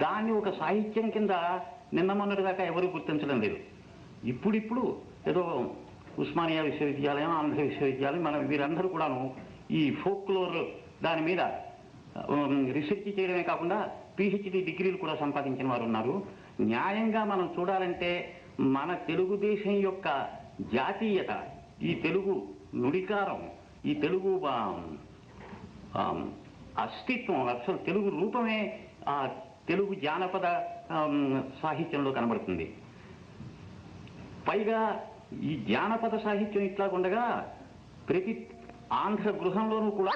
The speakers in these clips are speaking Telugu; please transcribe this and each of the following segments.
దాన్ని ఒక సాహిత్యం కింద నిన్న మొన్నటిదాకా ఎవరు గుర్తించడం లేదు. ఇప్పుడిప్పుడు ఏదో ఉస్మానియా విశ్వవిద్యాలయం, ఆంధ్ర విశ్వవిద్యాలయం, మన వీరందరూ కూడాను ఈ ఫోక్లోర్ దాని మీద రీసెర్చ్ చేయడమే కాకుండా పిహెచ్డి డిగ్రీలు కూడా సంపాదించిన వారు ఉన్నారు. న్యాయంగా మనం చూడాలంటే మన తెలుగుదేశం యొక్క జాతీయత, ఈ తెలుగు నుడికారం, ఈ తెలుగు అస్తిత్వం, అసలు తెలుగు రూపమే ఆ తెలుగు జానపద సాహిత్యంలో కనబడుతుంది. పైగా ఈ జానపద సాహిత్యం ఇట్లా ఉండగా ప్రతి ఆంధ్ర గృహంలోనూ కూడా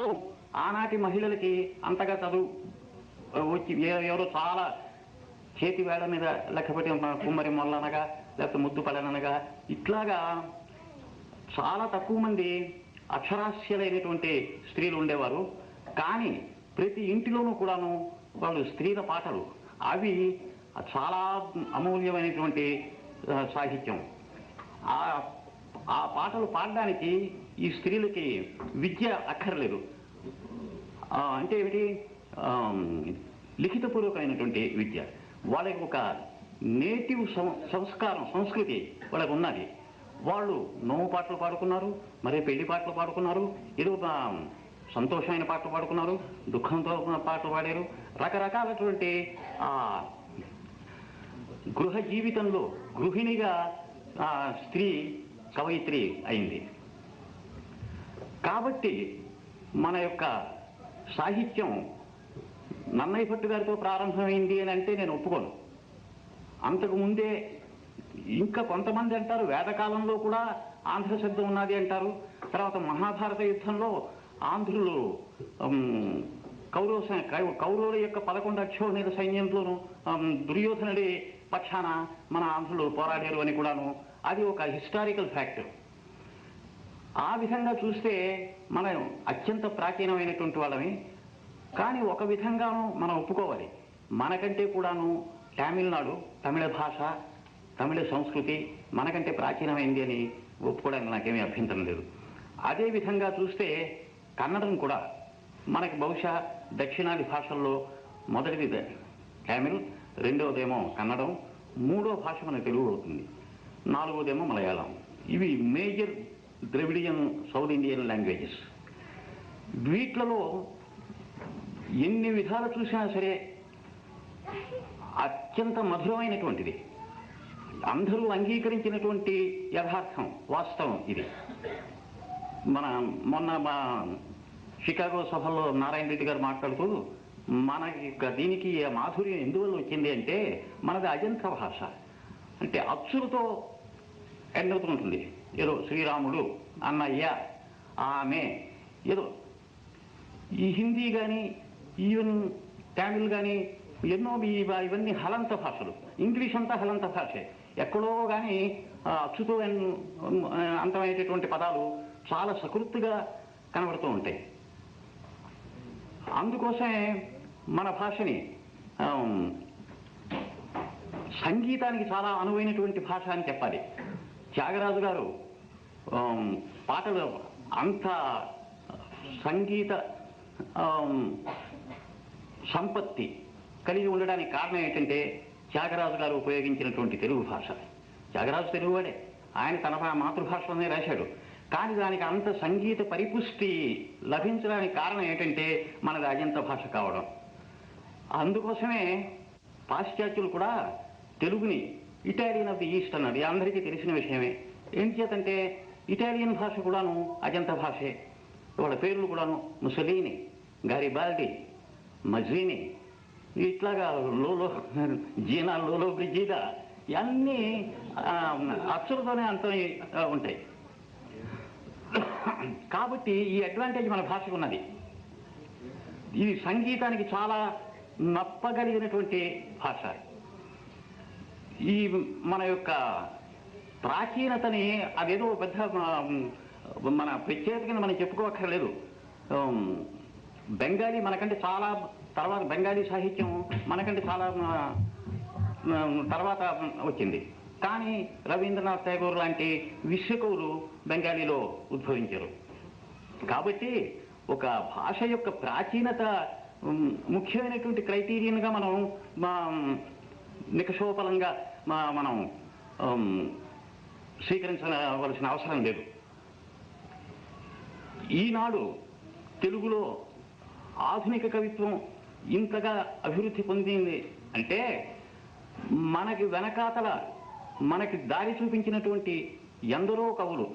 ఆనాటి మహిళలకి అంతగా చదువు వచ్చి ఎవరో చాలా చేతి వేళ మీద లెక్కపెట్టి కుమ్మరి మొల్లనగా లేకపోతే ముద్దు పడనగా ఇట్లాగా చాలా తక్కువ మంది అక్షరాస్యులైనటువంటి స్త్రీలు ఉండేవారు. కానీ ప్రతి ఇంటిలోనూ కూడాను వాళ్ళు స్త్రీల పాటలు, అవి చాలా అమూల్యమైనటువంటి సాహిత్యం. ఆ పాటలు పాడడానికి ఈ స్త్రీలకి విద్య అక్కర్లేదు. అంటే ఏమిటి, లిఖితపూర్వకమైనటువంటి విద్య. వాళ్ళకి ఒక నేటివ్ సంస్కారం, సంస్కృతి వాళ్ళకు ఉన్నది. వాళ్ళు నోము పాటలు పాడుకున్నారు, మరి పెళ్లి పాటలు పాడుకున్నారు, ఏదో సంతోషమైన పాటలు పాడుకున్నారు, దుఃఖంతో పాటలు పాడారు. రకరకాలటువంటి గృహ జీవితంలో గృహిణిగా స్త్రీ కవయిత్రి అయింది. కాబట్టి మన యొక్క సాహిత్యం నన్నయ్య భట్టు గారితో ప్రారంభమైంది అని అంటే నేను ఒప్పుకోను. అంతకుముందే ఇంకా కొంతమంది అంటారు వేదకాలంలో కూడా ఆంధ్ర శబ్దం ఉన్నది అంటారు. తర్వాత మహాభారత యుద్ధంలో ఆంధ్రులు కౌరవుల యొక్క 11 అక్షోహిణీల సైన్యంలోనూ దుర్యోధనుడి పక్షాన మన ఆంధ్రులు పోరాడారు అని కూడాను అది ఒక హిస్టారికల్ ఫ్యాక్ట్. ఆ విధంగా చూస్తే మనం అత్యంత ప్రాచీనమైనటువంటి వాళ్ళని. కానీ ఒక విధంగాను మనం ఒప్పుకోవాలి, మనకంటే కూడాను తమిళనాడు, తమిళ భాష, తమిళ సంస్కృతి మనకంటే ప్రాచీనమైంది అని ఒప్పుకోవడానికి నాకేమీ అభ్యంతరం లేదు. అదేవిధంగా చూస్తే కన్నడం కూడా మనకి బహుశా దక్షిణాది భాషల్లో మొదటిది తమిళ్, రెండవదేమో కన్నడం, మూడో భాష మన తెలుగు అవుతుంది, నాలుగోదేమో మలయాళం. ఇవి major Dravidian South Indian languages. వీటిలలో ఎన్ని విధాలు చూసినా సరే అత్యంత మధురమైనటువంటిది, అందరూ అంగీకరించినటువంటి యథార్థం, వాస్తవం ఇది. మొన్న మా షికాగో సభలో నారాయణ రెడ్డి గారు మాట్లాడుతూ మనకి దీనికి మాధుర్యం ఎందువల్ల వచ్చింది అంటే మనది అజంత భాష. అంటే అచ్చులతో ఎండుతుంటుంది. ఏదో శ్రీరాముడు, అన్నయ్య, ఆమె, ఏదో ఈ హిందీ కానీ ఈవెన్ తమిళ్ కానీ ఎన్నో ఇవన్నీ హలంత భాషలు. ఇంగ్లీష్ అంతా హలంత భాషే. ఎక్కడో కానీ అచ్చుతో అంతమైనటువంటి పదాలు చాలా సకృత్తుగా కనబడుతూ ఉంటాయి. అందుకోసమే మన భాషని సంగీతానికి చాలా అనువైనటువంటి భాష అని చెప్పాలి. త్యాగరాజు గారు పాటలు అంత సంగీత సంపత్తి కలిగి ఉండడానికి కారణం ఏంటంటే త్యాగరాజు గారు ఉపయోగించినటువంటి తెలుగు భాష. త్యాగరాజు తెలుగువాడే, ఆయన తన మాతృభాషలోనే రాశాడు. కానీ దానికి అంత సంగీత పరిపుష్టి లభించడానికి కారణం ఏంటంటే మనది అజంత భాష కావడం. అందుకోసమే పాశ్చాత్యులు కూడా తెలుగుని ఇటాలియన్ ఆఫ్ ది ఈస్ట్ అన్నది అందరికీ తెలిసిన విషయమే. ఏంటి చేతంటే ఇటాలియన్ భాష కూడాను అజంత భాషే. వాళ్ళ పేర్లు కూడాను ముసలీని, గారిబాల్డి, మజ్వీని, ఇట్లాగా లోలో జీనా, లోలో బ్రిజీదా, ఇవన్నీ అక్షరతోనే అంతమై ఉంటాయి. కాబట్టి ఈ అడ్వాంటేజ్ మన భాషకు ఉన్నది. ఇది సంగీతానికి చాలా నప్పగలిగినటువంటి భాష. ఈ మన యొక్క ప్రాచీనతని అదేదో పెద్ద మన ప్రత్యేకంగా మనం చెప్పుకోవక్కర్లేదు. బెంగాలీ మనకంటే చాలా తర్వాత, బెంగాలీ సాహిత్యం మనకంటే చాలా తర్వాత వచ్చింది. కానీ రవీంద్రనాథ్ ఠాగూర్ లాంటి విశ్వకవులు బెంగాలీలో ఉద్భవించారు. కాబట్టి ఒక భాష యొక్క ప్రాచీనత ముఖ్యమైనటువంటి క్రైటీరియన్గా మనం నికషోపలంగా మనం స్వీకరించవలసిన అవసరం లేదు. ఈనాడు తెలుగులో ఆధునిక కవిత్వం ఇంతగా అభివృద్ధి పొందింది అంటే మనకి వెనకాతల మనకి దారి చూపించినటువంటి ఎందరో కవులు,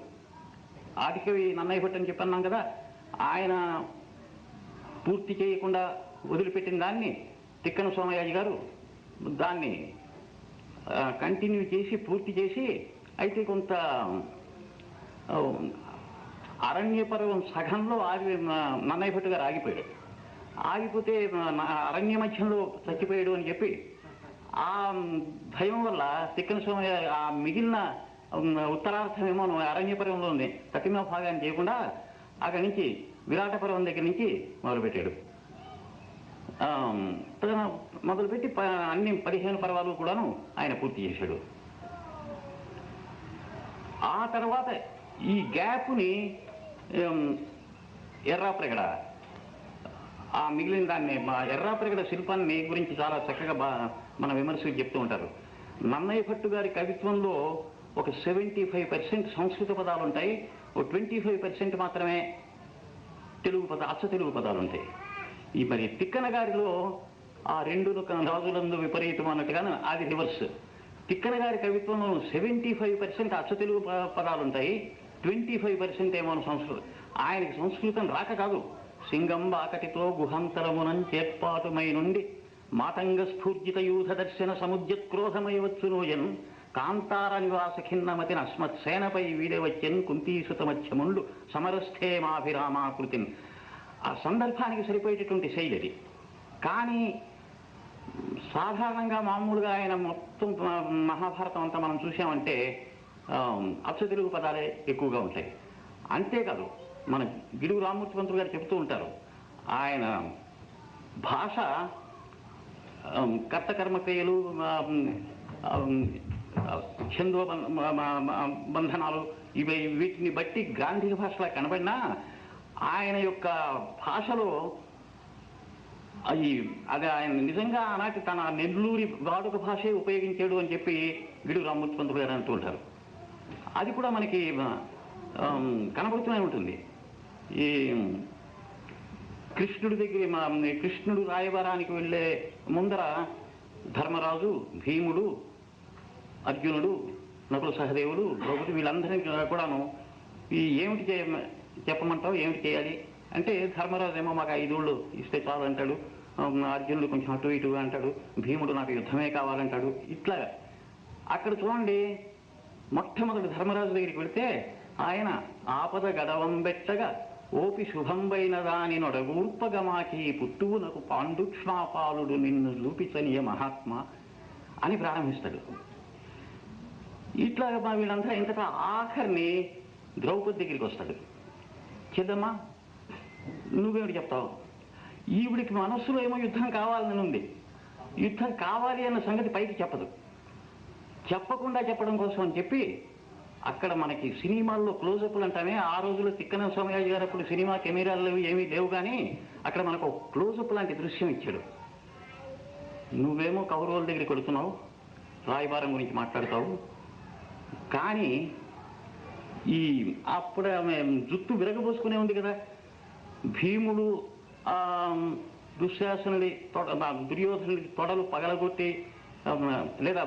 ఆదికవి నన్నయ్య భట్ అని చెప్పన్నాం కదా, ఆయన పూర్తి చేయకుండా వదిలిపెట్టిన దాన్ని తిక్కన సోమయాజి గారు దాన్ని కంటిన్యూ చేసి పూర్తి చేసి, అయితే కొంత అరణ్యపర్వం సగంలో నన్నయ్య భట్ గారు ఆగిపోయాడు. ఆగిపోతే అరణ్య మధ్యంలో చచ్చిపోయాడు అని చెప్పి ఆ భయం వల్ల తిక్కన సోమయ్య ఆ మిగిలిన ఉత్తరార్థమేమో అరణ్యపర్వంలో ఉంది తక్కిన భాగాన్ని చేయకుండా అక్కడి నుంచి విరాటపర్వం దగ్గర నుంచి మొదలుపెట్టాడు. మొదలుపెట్టి అన్ని 15 పర్వాలు కూడాను ఆయన పూర్తి చేశాడు. ఆ తర్వాత ఈ గ్యాప్ని ఎర్రాప్రగడ ఆ మిగిలిన దాన్ని ఎర్రాప్రగడ శిల్పాన్ని గురించి చాలా చక్కగా మన విమర్శలు చెప్తూ ఉంటారు. నన్నయ్య భట్టు గారి కవిత్వంలో ఒక 75% సంస్కృత పదాలు ఉంటాయి, ఒక 25% మాత్రమే అచ్చ తెలుగు పదాలు ఉంటాయి. ఈ మరి తిక్కన గారిలో ఆ 2 రాజులందు విపరీతం అన్నట్టుగా అది రివర్స్. తిక్కన గారి కవిత్వంలో 75% అచ్చ తెలుగు పదాలు ఉంటాయి, 25% ఏమో సంస్కృతం. ఆయనకి సంస్కృతం రాక కాదు, సింగంబాకటితో గుహంతరమునం చేర్పాటుమై నుండి మాతంగ స్ఫూర్జిత యూథ దర్శన సముద్యక్రోధమై వచ్చునోయన్ కాంతార నివాస ఖిన్నమతిని అస్మత్ సేనపై వీడవచ్చన్ కుంతీసుత మధ్యముండు సమరస్థే మాభిరామాకృతిని. ఆ సందర్భానికి సరిపోయేటటువంటి శైలి అది. కానీ సాధారణంగా మామూలుగా ఆయన మొత్తం మహాభారతం అంతా మనం చూసామంటే అచ్చ తెలుగు పదాలే ఎక్కువగా ఉంటాయి. అంతేకాదు మన గిడుగు రామమూర్తి పంతులు గారు చెబుతూ ఉంటారు, ఆయన భాష కర్తకర్మక్రియలు, ఛందో బంధనాలు వీటిని బట్టి గ్రాంధిక భాషలా కనబడినా ఆయన యొక్క భాషలో అది ఆయన నిజంగా ఆనాటి తన నెల్లూరి వాడుక భాషే ఉపయోగించాడు అని చెప్పి గిడుగు రామమూర్తి పంతులు గారు అంటూ ఉంటారు. అది కూడా మనకి కనబడుతూనే ఉంటుంది. ఈ కృష్ణుడు రాయబారానికి వెళ్ళే ముందర ధర్మరాజు, భీముడు, అర్జునుడు, నకుల సహదేవులు, ద్రౌపది వీళ్ళందరినీ కూడాను ఏమిటి చెప్పమంటావు, ఏమిటి చేయాలి అంటే ధర్మరాజు ఏమో మాకు 5 ఊళ్ళు ఇస్తే చాలు అంటాడు, అర్జునుడు కొంచెం అటు ఇటు అంటాడు, భీముడు నాకు యుద్ధమే కావాలంటాడు. ఇట్లా అక్కడ చూడండి, మొట్టమొదటి ధర్మరాజు దగ్గరికి వెళితే ఆయన ఆపద గడవంబెట్టగా ఓపి శుభంబైన దాని నొడగూర్పగమాకి పుట్టువునకు పాండుక్ష్మాపాలుడు నిన్ను చూపించనీయ మహాత్మ అని ప్రారంభిస్తాడు. ఇట్లా వీళ్ళంతా ఇంతటా ఆఖరిని ద్రౌపది దగ్గరికి వస్తాడు. చెల్లమ్మా నువ్వేమిటి చెప్తావు? ఈవిడికి మనస్సులో ఏమో యుద్ధం కావాలని ఉంది, యుద్ధం కావాలి అన్న సంగతి పైకి చెప్పదు. చెప్పకుండా చెప్పడం కోసం అని చెప్పి అక్కడ మనకి సినిమాల్లో క్లోజప్లు అంటామే, ఆ రోజుల్లో తిక్కన సోమయాజి గారు అప్పుడు సినిమా కెమెరాలు ఏమీ లేవు, కానీ అక్కడ మనకు ఒక క్లోజప్ లాంటి దృశ్యం ఇచ్చాడు. నువ్వేమో కౌరవుల దగ్గరికి వెళుతున్నావు, రాయబారం గురించి మాట్లాడతావు, కానీ ఈ అప్పుడు ఆమె జుట్టు విరగబోసుకునే ఉంది కదా, భీముడు దుర్యోధనుడి తొడలు పగలగొట్టి లేదా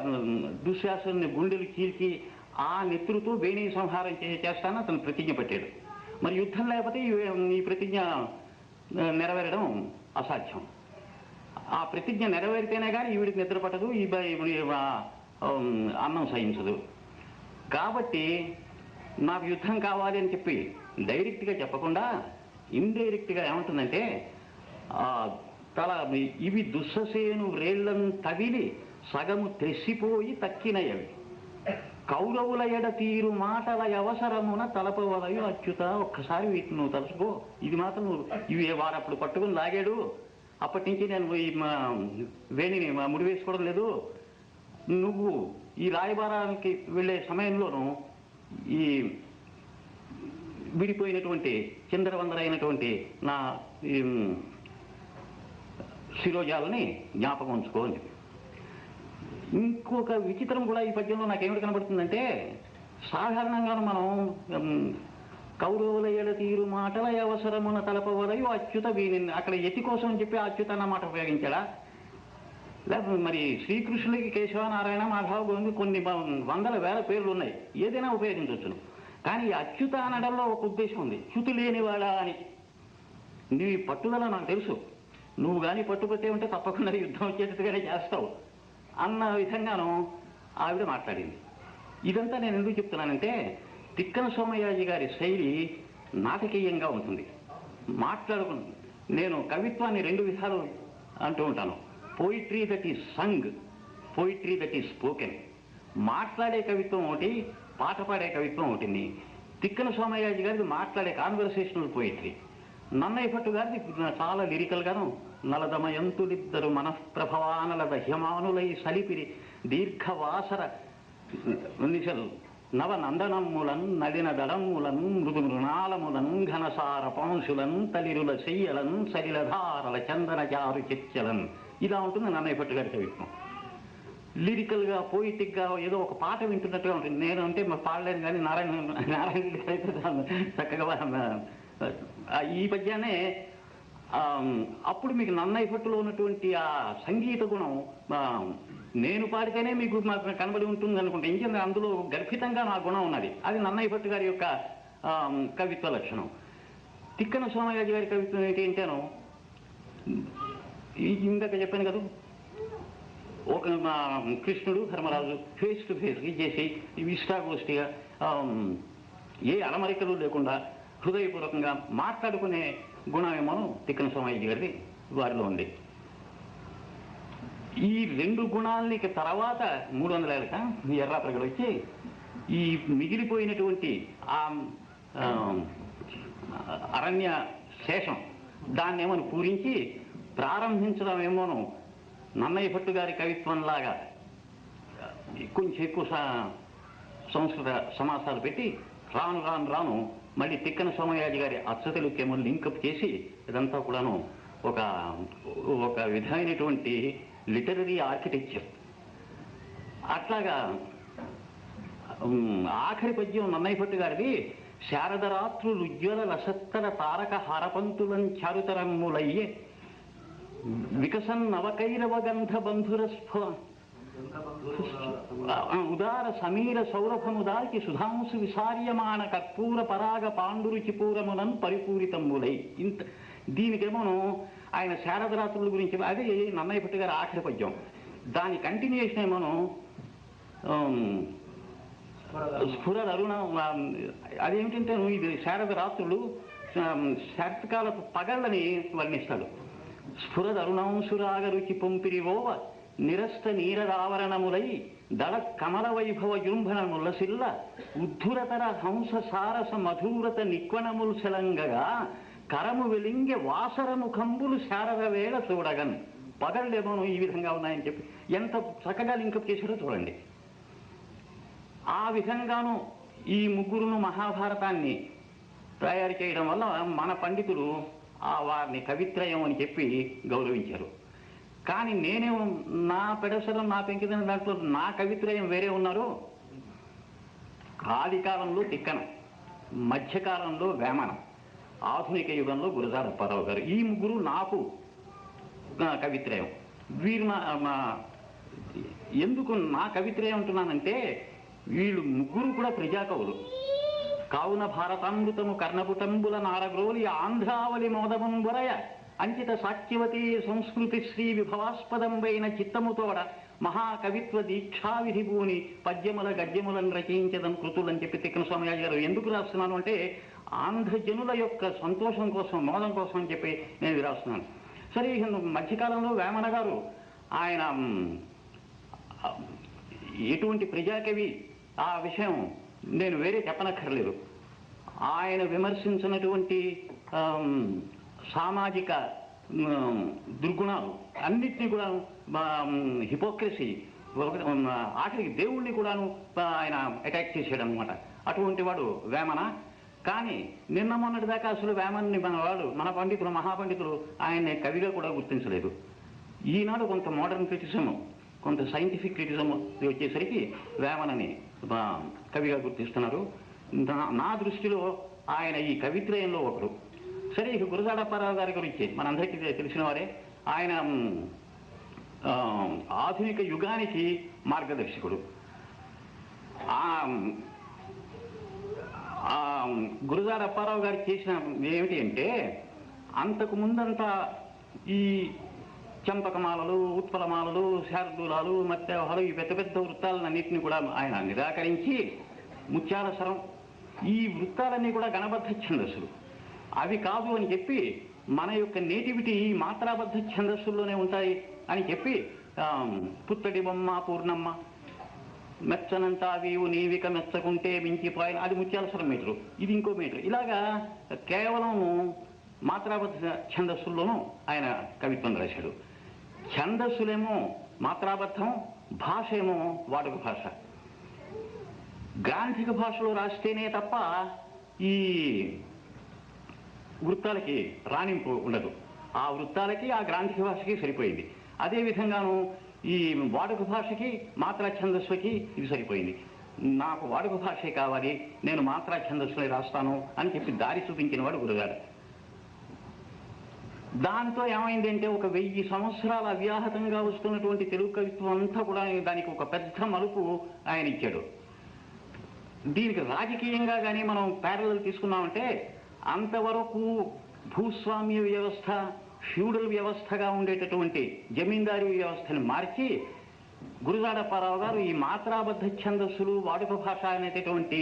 దుశ్శాసనుని గుండెలు చీల్చి ఆ నెత్తురుతో వేణి సంహారం చేస్తానని అతను ప్రతిజ్ఞ పెట్టాడు. మరి యుద్ధం లేకపోతే ఈ ప్రతిజ్ఞ నెరవేరడం అసాధ్యం. ఆ ప్రతిజ్ఞ నెరవేరితేనే కానీ ఈవిడికి నిద్ర పట్టదు, ఈ అన్నం సహించదు. కాబట్టి నాకు యుద్ధం కావాలి అని చెప్పి డైరెక్ట్గా చెప్పకుండా ఇండైరెక్ట్గా ఏమంటుందంటే, ఇవి దుస్ససేను రేళ్లను తగిలి సగము త్రెసిపోయి తక్కినయవి కౌరవుల ఎడ తీరు మాటల అవసరమున తలపవలయు అచ్యుత. ఒక్కసారి వీటిని నువ్వు తలుసుకో, ఇది మాత్రం ఇవి వారు అప్పుడు పట్టుకుని లాగాడు, అప్పటి నుంచి నేను ఈ వేణిని ముడి వేసుకోవడం లేదు. నువ్వు ఈ రాయబారానికి వెళ్ళే సమయంలోనూ ఈ విడిపోయినటువంటి చిందరవందరైనటువంటి నా శిరోజాలని జ్ఞాపకం ఉంచుకోని. ఇంకొక విచిత్రం కూడా ఈ పద్యంలో నాకేమిటి కనబడుతుందంటే, సాధారణంగా మనం కౌరవుల ఎడ తీరు మాటల అవసరమున తలపవలయు అచ్యుత వీని, అక్కడ యతి కోసం అని చెప్పి అచ్యుత అన్న మాట ఉపయోగించాడా, లేకపోతే మరి శ్రీకృష్ణుడికి కేశవ, నారాయణ, మాధవ, గోవింద కొన్ని వందల వేల పేర్లు ఉన్నాయి, ఏదైనా ఉపయోగించవచ్చును. కానీ అచ్యుత అనడంలో ఒక ఉద్దేశం ఉంది, చ్యుతి లేనివాడా అని. నీ పట్టుదల నాకు తెలుసు, నువ్వు కానీ పట్టుపట్టే ఉంటే తప్పకుండా యుద్ధం వచ్చేటట్టుగానే చేస్తావు అన్న విధంగాను ఆవిడ మాట్లాడింది. ఇదంతా నేను ఎందుకు చెప్తున్నానంటే, తిక్కన సోమయాజి గారి శైలి నాటకీయంగా ఉంటుంది. నేను కవిత్వాన్ని రెండు విధాలు అంటూ ఉంటాను. Poetry that is Sung, poetry that is spoken. మాట్లాడే కవిత్వం ఒకటి, పాట పాడే కవిత్వం ఒకటి. తిక్కన సోమయాజి గారిది మాట్లాడే కాన్వర్సేషనల్ పోయిట్రీ. నన్నయ్య భట్టు గారిది చాలా లిరికల్గాను, నలదమయంతులిద్దరు మనఃప్రభవానల దహ్యమానులై సలిపిరి దీర్ఘవాసర నిశలు నవనందనమ్ములను నడిన దడమ్ములను మృదు మృణాలములను ఘనసార పంశులను తలిరుల చెయ్యలను సలిలధారల చందన చారు చర్చలను. ఇలా ఉంటుంది నన్నయ్య భట్టు గారి కవిత్వం. లిరికల్గా, పోయిటిక్గా ఏదో ఒక పాట వింటున్నట్టుగా ఉంటుంది. నేను అంటే పాడలేను, కానీ నారాయణ చక్కగా ఈ పద్యాన్నే అప్పుడు మీకు నన్నయ్య భట్టులో ఉన్నటువంటి ఆ సంగీత గుణం నేను పాడితేనే మీకు కనబడి ఉంటుంది అనుకుంటే, ఇంకేంద్ర అందులో గర్భితంగా నా గుణం ఉన్నది. అది నన్నయ్య భట్టు గారి యొక్క కవిత్వ లక్షణం. తిక్కన సోమయాజి గారి కవిత్వం ఏంటి అంటేను, ఇందాక చెప్పాను కదా, ఒక కృష్ణుడు ధర్మరాజు ఫేస్ టు ఫేస్ చేసి ఇష్టాగోష్ఠిగా ఏ అలమరికలు లేకుండా హృదయపూర్వకంగా మాట్లాడుకునే గుణమేమో తిక్కన సోమయాజి గారిది వారిలో ఉంది. ఈ రెండు గుణాలని తర్వాత 300 ఏళ్ళక ఎర్రా ప్రజలు వచ్చి ఈ మిగిలిపోయినటువంటి ఆ అరణ్య శేషం దాన్ని ఏమో పూరించి ప్రారంభించడం ఏమోను నన్నయ్య భట్టు గారి కవిత్వంలాగా కొంచెం ఎక్కువ సంస్కృత సమాసాలు పెట్టి రాను రాను రాను మళ్ళీ తిక్కన సోమయాజి గారి అచ్చతెలుకేమో లింకప్ చేసి ఇదంతా కూడాను ఒక విధమైనటువంటి లిటరరీ ఆర్కిటెక్చర్. అట్లాగా ఆఖరి పద్యం నన్నయ్య భట్టు గారిది, శారదరాత్రులు ఉజ్వల లసత్తర తారక హారపంతులం చారుతరమ్ములయ్యే వికసన్ నవకైరవ గంధ బంధుర ఉదార సమీర సౌరభముదాల్చి సుధాంసు విసార్యమాణ కర్పూర పరాగ పాండురుచి పూరమునన్ పరిపూరితమ్ములై. ఇంత దీనికేమోను ఆయన శారదరాత్రుల గురించి, అది నన్నయ్య భట్టు గారి ఆఖరి పద్యం. దాని కంటిన్యూషన్ ఏమోను స్ఫురదరుణ, అదేమిటంటే ఇది శారదరాత్రులు శరత్కాలపు పగళ్ళని వర్ణిస్తాడు. స్ఫురదరుణాంశురాగ రుచి పొంపిరివోవ నిరస్త నీరదావరణములై దళ కమల వైభవ జృంభణములసిల్ల ఉద్ధురతర హంస సారస మధురత నిక్వణములు సెలంగగా కరము వెలింగె వాసరముఖంబులు శారద వేళ చూడగన్. పగళ్ళేమోను ఈ విధంగా ఉన్నాయని చెప్పి ఎంత చక్కగా లింకప్ చేశారో చూడండి. ఆ విధంగాను ఈ ముగ్గురును మహాభారతాన్ని తయారు చేయడం వల్ల మన పండితులు వారిని కవిత్రయం అని చెప్పి గౌరవించారు. కానీ నేనేమో నా పెడసరం, నా పెంకిదన దాంట్లో నా కవిత్రయం వేరే ఉన్నారు. ఆది కాలంలో తిక్కన, మధ్యకాలంలో వేమన, ఆధునిక యుగంలో గురజాడ అప్పారావు గారు, ఈ ముగ్గురు నాకు కవిత్రయం. వీరు ఎందుకు నా కవిత్రయం అంటున్నానంటే, వీళ్ళు ముగ్గురు కూడా ప్రజాకవులు. కావున భారతామృతము కర్ణపుటంబుల నారగ్రోలి ఆంధ్రావళి మోదముంబరయ అంకిత సాక్ష్యవతి సంస్కృతి శ్రీ విభవాస్పదంబైన చిత్తముతోడ మహాకవిత్వ దీక్షావిధి భూని పద్యముల గద్యములను రచయించదని కృతులని చెప్పి తిక్కన సోమయాజి గారు ఎందుకు రాస్తున్నాను అంటే, ఆంధ్రజనుల యొక్క సంతోషం కోసం, మోదం కోసం అని చెప్పి నేను రాస్తున్నాను. సరే, మధ్యకాలంలో వేమన గారు ఆయన ఎటువంటి ప్రజాకవి ఆ విషయం నేను వేరే చెప్పనక్కర్లేదు. ఆయన విమర్శించినటువంటి సామాజిక దుర్గుణాలు అన్నిటినీ కూడా, హిపోక్రసీ, ఆఖరికి దేవుణ్ణి కూడాను ఆయన అటాక్ చేశాడు అనమాట. అటువంటి వాడు వేమన. కానీ నిన్న మొన్నటి దాకా అసలు వేమన్ని మన పండితులు, మహాపండితులు ఆయన్ని కవిగా కూడా గుర్తించలేదు. ఈనాడు కొంత మోడర్న్ క్రిటిసిజం, కొంత సైంటిఫిక్ క్రిటిసిజం వచ్చేసరికి వేమనని కవిగా గుర్తిస్తున్నారు. నా దృష్టిలో ఆయన ఈ కవిత్రయంలో ఒకరు. సరే, ఇక గురజాడ అప్పారావు గారి గురించి మనందరికీ తెలిసిన వారే. ఆయన ఆధునిక యుగానికి మార్గదర్శకుడు. గురజాడ అప్పారావు గారు చేసిన ఏమిటి అంటే, అంతకు ముందంతా ఈ చంపకమాలలు, ఉత్పలమాలలు, శార్దూలాలు, మత్స్యవహాలు, ఈ పెద్ద పెద్ద వృత్తాలన్నింటినీ కూడా ఆయన నిరాకరించి ముత్యాల స్వరం, ఈ వృత్తాలన్నీ కూడా గణబద్ధ ఛందస్సులు, అవి కాదు అని చెప్పి మన యొక్క నేటివిటీ మాత్రాబద్ధ ఛందస్సుల్లోనే ఉంటాయి అని చెప్పి పుత్తడి బొమ్మ పూర్ణమ్మ, మెచ్చనంత వీవు నీవిక మెచ్చకుంటే మించిపోయిన, అది ముత్యాల స్వరం మీటరు, ఇది ఇంకో మీటరు. ఇలాగా కేవలం మాత్రాబద్ధ ఛందస్సుల్లోనూ ఆయన కవిత్వం రాశాడు. ఛందస్సులేమో మాత్రాబద్ధం, భాష ఏమో వాడుక భాష. గ్రాంథిక భాషలో రాస్తేనే తప్ప ఈ వృత్తాలకి రాణింపు ఉండదు. ఆ వృత్తాలకి ఆ గ్రాంథిక భాషకి సరిపోయింది. అదేవిధంగాను ఈ వాడుక భాషకి మాత్రా ఛందస్సుకి ఇది సరిపోయింది. నాకు వాడుక భాషే కావాలి, నేను మాత్రా ఛందస్సులే రాస్తాను అని చెప్పి దారి చూపించిన వాడు గురజాడ. దాంతో ఏమైందంటే, ఒక 1000 సంవత్సరాల అవ్యాహతంగా వస్తున్నటువంటి తెలుగు కవిత్వం అంతా కూడా దానికి ఒక పెద్ద మలుపు ఆయన ఇచ్చాడు. దీనికి రాజకీయంగా కానీ మనం ప్యారలల్ తీసుకున్నామంటే, అంతవరకు భూస్వామ్య వ్యవస్థ, ఫ్యూడల్ వ్యవస్థగా ఉండేటటువంటి జమీందారీ వ్యవస్థని మార్చి గురజాడ అప్పారావు గారు ఈ మాత్రాబద్ధ ఛందస్సులు, వాడుక భాష అనేటటువంటి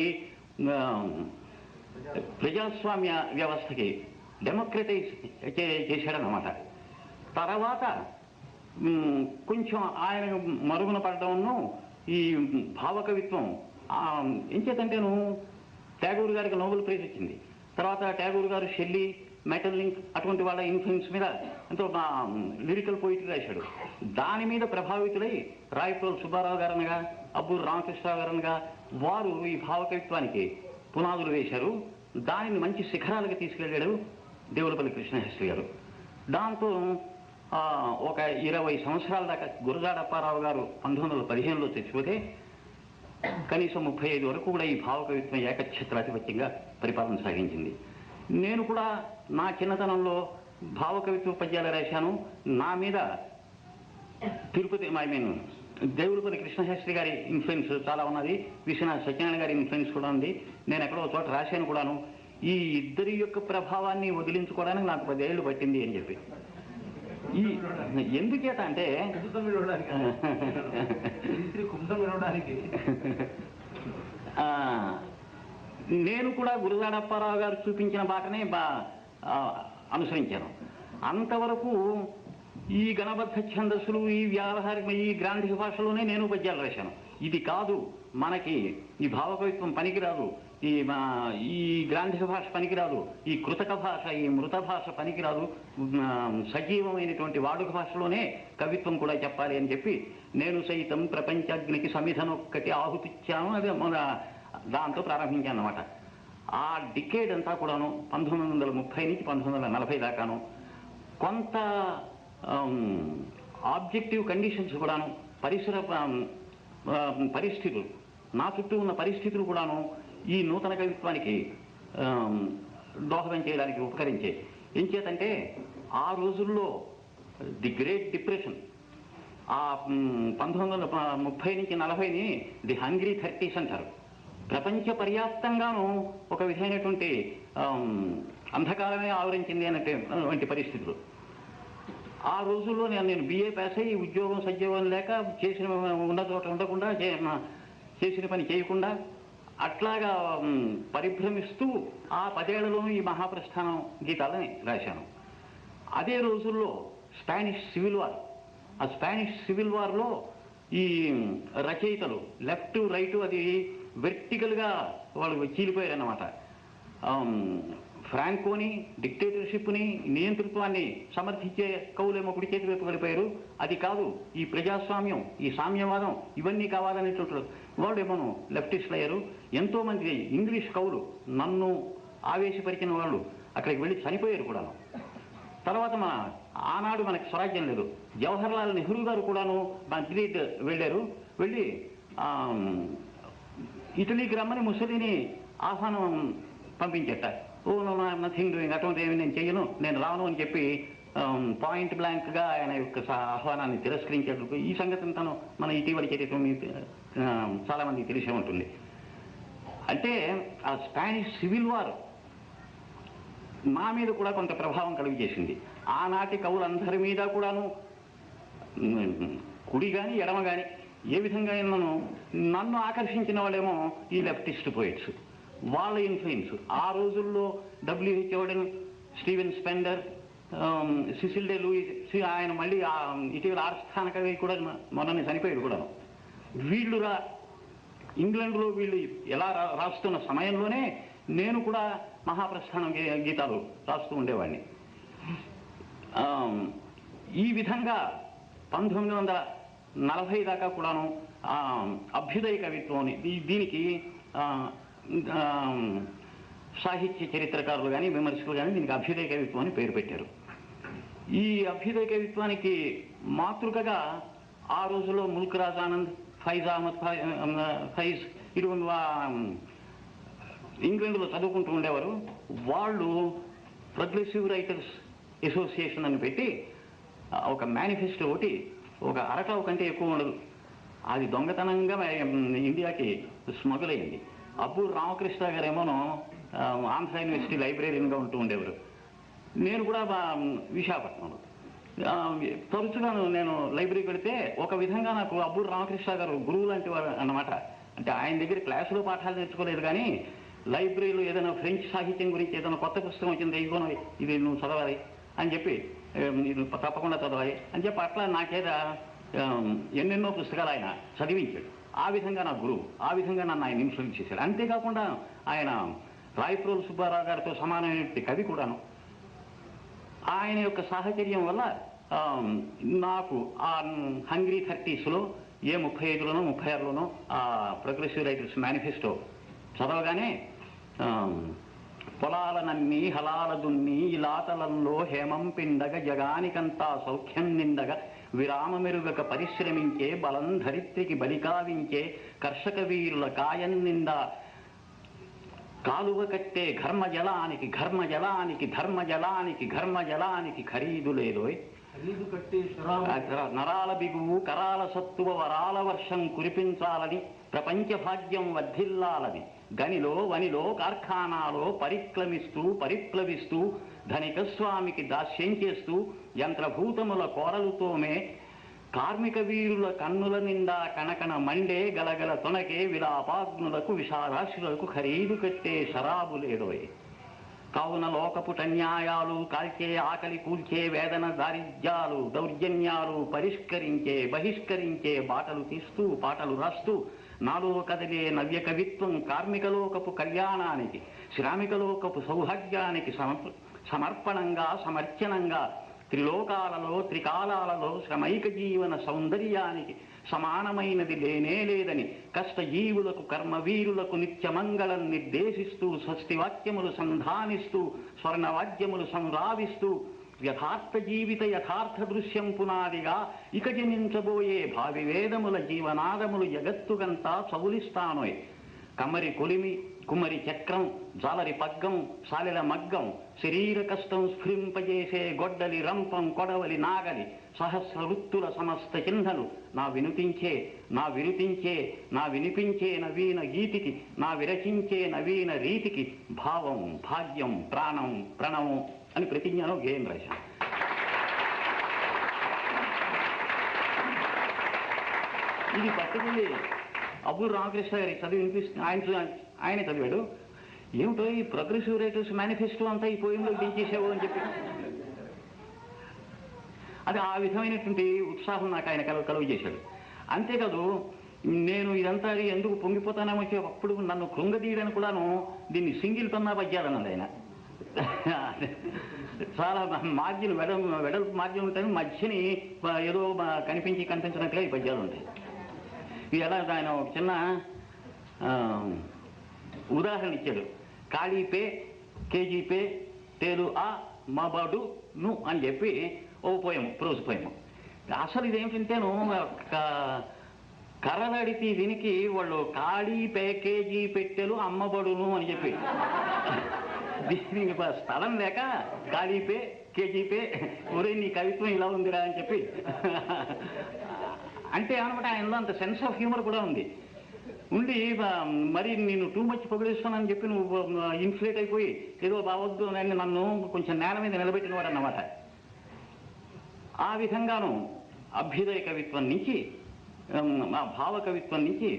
ప్రజాస్వామ్య వ్యవస్థకి డెమోక్రటైజ్ చేశాడనమాట. తర్వాత కొంచెం ఆయన మరుగున పడడంను ఈ భావకవిత్వం ఏం చేతంటేను ట్యాగూర్ గారికి నోబెల్ ప్రైజ్ వచ్చింది. తర్వాత ట్యాగూర్ గారు షెల్లీ, మెటర్లింక్ అటువంటి వాళ్ళ ఇన్ఫ్లుయెన్స్ మీద ఎంతో లిరికల్ పోయిటరీ రాశాడు. దాని మీద ప్రభావితులై రాయప్రోలు సుబ్బారావు గారనగా, అబ్బూరు రామకృష్ణరావు గారనగా వారు ఈ భావకవిత్వానికి పునాదులు వేశారు. దానిని మంచి శిఖరాలకు తీసుకెళ్ళాడు దేవులపల్లి కృష్ణశాస్త్రి గారు. దాంతో ఒక 20 సంవత్సరాల దాకా గురజాడ అప్పారావు గారు 1915లో చచ్చిపోతే కనీసం 35 వరకు కూడా ఈ భావకవిత్వం ఏకఛత్రాధిపత్యంగా పరిపాలన సాగించింది. నేను కూడా నా చిన్నతనంలో భావకవిత్వ పద్యాలు రాశాను. నా మీద తిరుపతి దేవులపల్లి కృష్ణశాస్త్రి గారి ఇన్ఫ్లుయెన్స్ చాలా ఉన్నది, విశ్వనాథ సత్యనారాయణ గారి ఇన్ఫ్లుయెన్స్ కూడా ఉంది. నేను ఎక్కడో చోట రాశాను కూడాను. ఈ ఇద్దరి యొక్క ప్రభావాన్ని వదిలించుకోవడానికి నాకు 10 ఏళ్ళు పట్టింది అని చెప్పి. ఈ ఎందుచేత అంటే నేను కూడా గురజాడ అప్పారావు గారు చూపించిన బాటనే అనుసరించాను. అంతవరకు ఈ గణబద్ధ ఛందస్సులు, ఈ వ్యావహారిక, ఈ గ్రాంథిక భాషలోనే నేను పద్యాలు రాశాను. ఇది కాదు, మనకి ఈ భావకవిత్వం పనికిరాదు, ఈ గ్రాంథిక భాష పనికిరాదు, ఈ కృతక భాష, ఈ మృత భాష పనికిరాదు, సజీవమైనటువంటి వాడుక భాషలోనే కవిత్వం కూడా చెప్పాలి అని చెప్పి నేను సైతం ప్రపంచాగ్నికి సమిధనొక్కటి ఆహుతిచ్చాను. అది దాంతో ప్రారంభించాను అన్నమాట. ఆ డికేడ్ అంతా కూడాను 1930 నుంచి 1940 దాకాను కొంత ఆబ్జెక్టివ్ కండిషన్స్ కూడాను, పరిస్థితులు, నా చుట్టూ ఉన్న పరిస్థితులు కూడాను ఈ నూతన కవిత్వానికి దోహదం చేయడానికి ఉపకరించే. ఏం చేతంటే, ఆ రోజుల్లో ది గ్రేట్ డిప్రెషన్, ఆ 1930 నుంచి 40ని ది హంగ్రీ 30s అంటారు. ప్రపంచ పర్యాప్తంగాను ఒక విధమైనటువంటి అంధకారమే ఆవరించింది అన్నటువంటి పరిస్థితులు. ఆ రోజుల్లో నేను BA పాస్ అయ్యి ఉద్యోగం సద్యోగం లేక చేసిన ఉన్న చోట ఉండకుండా, చేసిన పని చేయకుండా అట్లాగా పరిభ్రమిస్తూ ఆ 10 ఏళ్లలోనూ ఈ మహాప్రస్థానం గీతాలని రాశాను. అదే రోజుల్లో స్పానిష్ సివిల్ వార్, ఆ స్పానిష్ సివిల్ వార్లో ఈ రచయితలు లెఫ్ట్ రైట్ అది వెర్టికల్గా వాళ్ళు చీలిపోయారన్నమాట. ఫ్రాంకోని, డిక్టేటర్షిప్ని, నియంతృత్వాన్ని సమర్థించే కవులేమో కుడి చేతి వైపు వెళ్ళిపోయారు. అది కాదు, ఈ ప్రజాస్వామ్యం, ఈ సామ్యవాదం, ఇవన్నీ కావాలనేటువంటి వాళ్ళేమోను లెఫ్టిస్టులు అయ్యారు. ఎంతోమంది ఇంగ్లీష్ కవులు నన్ను ఆవేశపరిచిన వాళ్ళు అక్కడికి వెళ్ళి చనిపోయారు కూడాను. తర్వాత మన ఆనాడు మనకి స్వరాజ్యం లేదు. జవహర్లాల్ నెహ్రూ గారు కూడాను మాడ్రిడ్ వెళ్ళారు. వెళ్ళి ఇటలీకి రమ్మని ముసలిని ఆహ్వానం పంపించట. ఓ నథింగ్ డూయింగ్, అటువంటి ఏమి నేను చెయ్యను, నేను రాను అని చెప్పి పాయింట్ బ్లాంక్గా ఆయన యొక్క ఆహ్వానాన్ని తిరస్కరించాడు. ఈ సంగతిని తను మన ఇటీవలి చరిత్ర చాలామందికి తెలిసే ఉంటుంది. అంటే ఆ స్పానిష్ సివిల్ వార్ నా మీద కూడా కొంత ప్రభావం కలుగజేసింది. ఆనాటి కవులందరి మీద కూడాను కుడి కానీ ఎడమ కానీ ఏ విధంగా నన్ను ఆకర్షించిన వాళ్ళేమో ఈ లెఫ్టిస్ట్ పోయిట్స్, వాళ్ళ ఇన్ఫ్లుయెన్స్. ఆ రోజుల్లో W.H. Auden, స్టీవెన్ స్పెండర్, సిసిల్ డే లూయిస్, ఆయన మళ్ళీ ఇటీవల ఆస్థాన కవి కూడా మొన్న చనిపోయాడు కూడా. వీళ్ళు ఇంగ్లాండ్లో వీళ్ళు ఎలా రాస్తున్న సమయంలోనే నేను కూడా మహాప్రస్థానం గీతాలు రాస్తూ ఉండేవాడిని. ఈ విధంగా 1940 దాకా కూడాను అభ్యుదయ కవిత్వం దీనికి సాహిత్య చరిత్రకారులు కానీ విమర్శకులు కానీ దీనికి అభ్యుదయ కవిత్వం అని పేరు పెట్టారు. ఈ అభ్యుదయ కవిత్వానికి మాతృకగా ఆ రోజుల్లో ముల్క్ రాజ్ ఆనంద్, ఫైజ్ అహ్మద్ ఫైజ్ ఇటువంటి ఇంగ్లాండ్లో చదువుకుంటూ ఉండేవారు. వాళ్ళు ప్రోగ్రెసివ్ రైటర్స్ అసోసియేషన్ అని పెట్టి ఒక మేనిఫెస్టో ఒకటి, ఒక అరటావు కంటే ఎక్కువ ఉండదు, అది దొంగతనంగా ఇండియాకి స్మగుల్ అయింది. అబ్బూరు రామకృష్ణ గారేమోనో ఆంధ్ర యూనివర్సిటీ లైబ్రరీగా ఉంటూ ఉండేవారు. నేను కూడా విశాఖపట్నంలో తరచుగా నేను లైబ్రరీకి వెళితే ఒక విధంగా నాకు అబ్బూరు రామకృష్ణ గారు గురువు లాంటి వారు అన్నమాట. అంటే ఆయన దగ్గర క్లాసులో పాఠాలు నేర్చుకోలేదు, కానీ లైబ్రరీలో ఏదైనా ఫ్రెంచ్ సాహిత్యం గురించి ఏదైనా కొత్త పుస్తకం వచ్చింది, ఇదిగో ఇది నువ్వు చదవాలి అని చెప్పి, ఇది తప్పకుండా చదవాలి అని చెప్పి అట్లా నాకేదా ఎన్నెన్నో పుస్తకాలు ఆయన చదివించాడు. ఆ విధంగా నా గురువు, ఆ విధంగా నన్ను ఆయన ఇన్ఫ్లుయెన్స్ చేశాడు. అంతేకాకుండా ఆయన రాయప్రోలు సుబ్బారావు గారితో సమానమైన కవి కూడాను. ఆయన యొక్క సాహచర్యం వల్ల నాకు ఆ హంగ్రీ 30sలో ఏ 35లోనో 36లోనో ఆ ప్రోగ్రెసివ్ రైటర్స్ మేనిఫెస్టో చదవగానే పొలాలనన్నీ హలాల దున్ని ఇలాతలంలో హేమం పిండగ జగానికంతా సౌఖ్యం నిండగ విరామ మెరుగక పరిశ్రమించే బలం ధరిత్రికి బలికావించే కర్షక వీరుల కాయం నిండా కాలువ కట్టే ఘర్మజలానికి ఘర్మజలానికి ధర్మజలానికి ఘర్మజలానికి ఖరీదు లేదోయ్, నరాల బిగువు కరాల సత్తువ వరాల వర్షం కురిపించాలని ప్రపంచ భాగ్యం వర్ధిల్లాలని గనిలో వనిలో కార్ఖానాలో పరిప్లవిస్తూ ధనిక స్వామికి దాస్యం చేస్తూ యంత్రభూతముల కోరలుతోమే కార్మిక వీరుల కన్నుల నిండా కణకణ మండే గలగల తొనకే విలాపాగ్నులకు విషారాశులకు ఖరీదు కట్టే శరాబు లేదోయ్. కావున లోకపుటన్యాయాలు కాల్చే ఆకలి కూల్చే వేదన దారిద్ర్యాలు దౌర్జన్యాలు బహిష్కరించే బాటలు తీస్తూ పాటలు రాస్తూ నాలో కదిలే నవ్య కవిత్వం కార్మికలోకపు కళ్యాణానికి శ్రామికలోకపు సౌభాగ్యానికి సమర్పణంగా సమర్చనంగా త్రిలోకాలలో త్రికాలాలలో శ్రమైక జీవన సౌందర్యానికి సమానమైనది లేనే లేదని కష్టజీవులకు కర్మవీరులకు నిత్యమంగళం నిర్దేశిస్తూ స్వస్తివాక్యములు సంధానిస్తూ స్వర్ణవాద్యములు సంరావిస్తూ యథార్థ జీవిత యథార్థ దృశ్యం పునాదిగా ఇక జనించబోయే భావి వేదముల జీవనాదములు జగత్తుగంతా చౌలిస్తానోయ్. కమరి కొలిమి కుమరి చక్రం జాలరి పగ్గం సాలెల మగ్గం శరీర కష్టం స్ఫురింపజేసే గొడ్డలి రంపం కొడవలి నాగలి సహస్ర వృత్తుల సమస్త చిహ్నలు నా వినిపించే నవీన గీతికి నా విరచించే నవీన రీతికి భావం భాగ్యం ప్రాణం ప్రణవం అని ప్రతిజ్ఞలో గేయం రాశాను. ఇది పట్టుకుని అబ్బూరు రామకృష్ణ గారి చదివి వినిపిస్తుంది. ఆయన చదివాడు. ఏమిటో ఈ ప్రోగ్రెసివ్ రైటర్స్ మేనిఫెస్టో అంతా ఈ పోయిందో దించేసావు అని చెప్పి, అది ఆ విధమైనటువంటి ఉత్సాహం నాకు ఆయన కలుగు చేశాడు. అంతేకాదు, నేను ఇదంతా ఎందుకు పొంగిపోతానేమో అప్పుడు నన్ను కృంగదీయడానికి కూడాను దీన్ని సింగిల్ పన్నా పద్యాలన్నది ఆయన. చాలా మార్జిన్ వెడల్పు మార్జిన్ ఉంటాయి, మధ్యని ఏదో కనిపించినట్టుగా ఈ పద్యాలు ఉంటాయి. ఇవి ఎలా ఆయన ఒక చిన్న ఉదాహరణ ఇచ్చాడు. ఖాళీ పే కేజీ పే తేలు ఆ మబడు ను అని చెప్పి ఓ పోయము, ప్రోజ్ పోయము. అసలు ఇదేమిటంటేను కర్రలడితి దీనికి వాళ్ళు ఖాళీ ప్యాకేజీ పెట్టెలు అమ్మబడును అని చెప్పి, దీనికి స్థలం లేక ఖాళీ పే కేజీ పే, ఒరే నీ కవిత్వం ఇలా ఉందిరా అని చెప్పి అంటే అనమాట. ఆయనలో అంత సెన్స్ ఆఫ్ హ్యూమర్ కూడా ఉంది. ఉండి మరి నేను టూ మచ్ పొగిడేస్తానని చెప్పి నువ్వు ఇన్ఫ్లేట్ అయిపోయి ఏదో బావద్దు అని నన్ను కొంచెం నేల మీద నిలబెట్టినవాడు అన్నమాట. ఆ విధంగాను అభ్యుదయ కవిత్వం నుంచి, భావ కవిత్వం నుంచి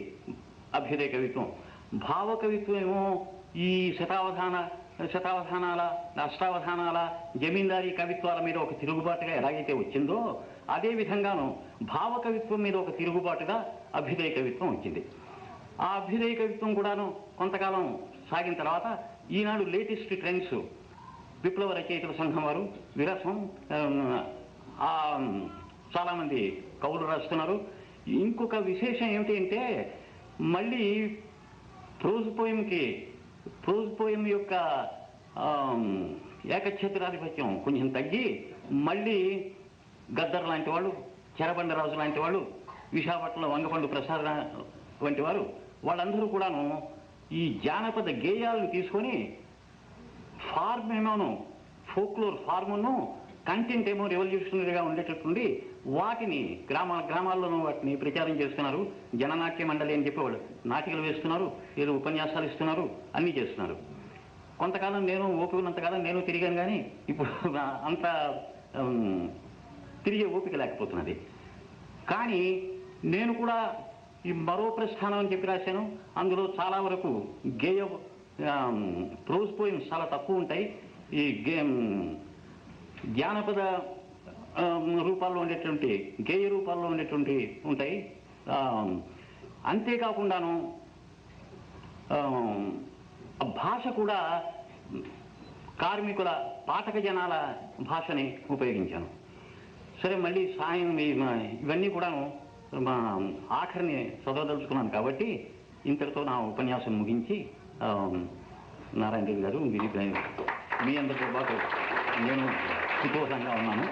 అభ్యుదయ కవిత్వం, భావ కవిత్వం ఏమో ఈ శతావధానాల అష్టావధానాల జమీందారీ కవిత్వాల మీద ఒక తిరుగుబాటుగా ఎలాగైతే వచ్చిందో అదే విధంగాను భావ కవిత్వం మీద ఒక తిరుగుబాటుగా అభ్యుదయ కవిత్వం వచ్చింది. ఆ అభ్యుదయ కవిత్వం కూడాను కొంతకాలం సాగిన తర్వాత ఈనాడు లేటెస్ట్ ట్రెండ్స్, విప్లవ రచయితల సంఘం వారు, విరసం, చాలామంది కవులు రాస్తున్నారు. ఇంకొక విశేషం ఏమిటి అంటే మళ్ళీ ప్రోజ్ పోయం యొక్క ఏకఛత్రాధిపత్యం కొంచెం తగ్గి మళ్ళీ గద్దర్ లాంటి వాళ్ళు, చెరబండరాజు లాంటి వాళ్ళు, విశాఖపట్నంలో వంగపండు ప్రసాద్ వంటి వారు, వాళ్ళందరూ కూడాను ఈ జానపద గేయాలను తీసుకొని ఫార్మ్ ఏమోను, ఫోక్లోర్ ఫార్మును, కంటెంట్ ఏమో రెవల్యూషనరీగా ఉండేటట్టుండి వాటిని గ్రామాల్లోనూ వాటిని ప్రచారం చేస్తున్నారు. జననాట్య మండలి అని చెప్పి వాళ్ళు నాటికలు వేస్తున్నారు, ఏదో ఉపన్యాసాలు ఇస్తున్నారు, అన్నీ చేస్తున్నారు. కొంతకాలం నేను ఓపికనంతకాలం నేను తిరిగాను, కానీ ఇప్పుడు అంత తిరిగే ఓపిక లేకపోతున్నది. కానీ నేను కూడా ఈ మరో ప్రస్థానం అని చెప్పి రాశాను. అందులో చాలా వరకు గేయ ప్రోజ్ పోయిమ్స్ చాలా తక్కువ ఉంటాయి. ఈ జానపద రూపాల్లో ఉండేటువంటి, గేయ రూపాల్లో ఉండేటువంటి ఉంటాయి. అంతేకాకుండాను భాష కూడా కార్మికుల, పాఠక జనాల భాషని ఉపయోగించాను. సరే, మళ్ళీ సాయం ఇవన్నీ కూడాను ఆఖరిని చదవదలుచుకున్నాను కాబట్టి ఇంతటితో నా ఉపన్యాసం ముగించి, నారాయణ రెడ్డి గారు, మీ అందరితో పాటు నేను సంతోషంగా ఉన్నాను.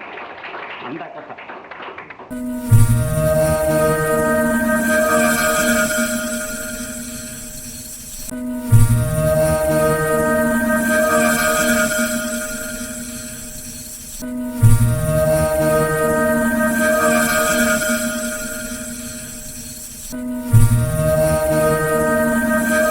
అందాక